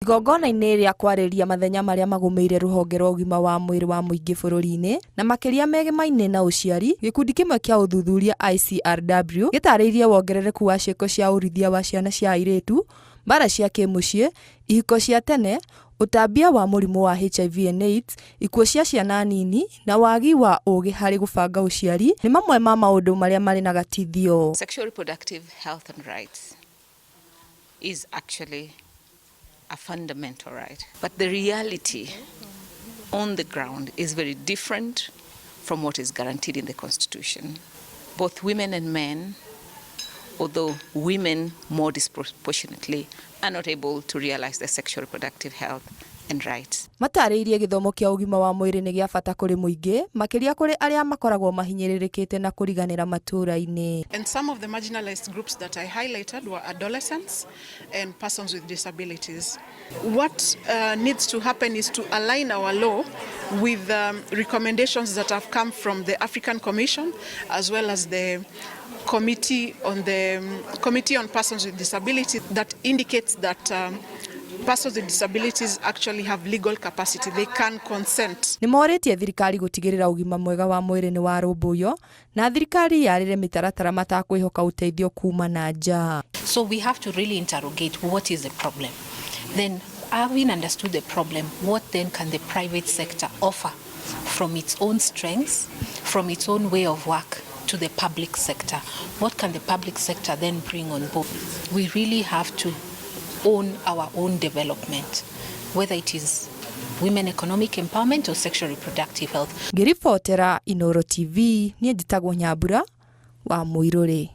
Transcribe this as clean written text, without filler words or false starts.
Igongona-inĩ rĩa kwarĩria mathenya marĩa magũmĩire rũhonge rwa ũgima wa mwĩrĩ wa mũingĩ bũrũri-inĩ na makĩria megemaine na ũciari, gĩkundi kĩmwe kĩa ũthuthuria ICRW gĩtarĩirie wongerereku wa ciĩko cia ũrithia wa ciana cia airĩtu, mbara cia kĩmũciĩ, ihiko cia tene, ũtambia wa mũrimũ wa HIV/AIDS, ikuũ cia ciana nini na wagi wa ũũgĩ harĩ gũbanga ũciari nĩ mamwe ma maũndũ marĩa marĩ na gatithio. Sexual reproductive health and rights is actually a fundamental right. But the reality on the ground is very different from what is guaranteed in the Constitution. Both women and men, although women more disproportionately, are not able to realize their sexual reproductive health and rights. Matarĩirie gĩthomo kĩa ũgima wa mwĩrĩ nĩ gĩa bata kũrĩ mũingĩ, makĩria kũrĩ arĩa makoragwo mahinyĩrĩrĩkĩte na kũriganĩra matũũra-inĩ. And some of the marginalized groups that I highlighted were adolescents and persons with disabilities. What needs to happen is to align our law with recommendations that have come from the African Commission as well as the Committee on Persons with Disabilities that indicates that persons with disabilities actually have legal capacity. They can consent. Nĩ morĩtie thirikari gũtigĩrĩra ũgima mwega wa mwĩrĩ nĩ warũmbũiyo na thirikari yarĩre mĩtaratara matakwĩhoka ũteithio kuuma nanja. So we have to really interrogate what is the problem. Then having understood the problem, what then can the private sector offer from its own strengths, from its own way of work to the public sector? What can the public sector then bring on board? We really have to own our own development, whether it is women economic empowerment or sexual reproductive health. Ngĩribotera Inooro TV, niĩ njĩtagwo Nyambura wa Mũirũrĩ.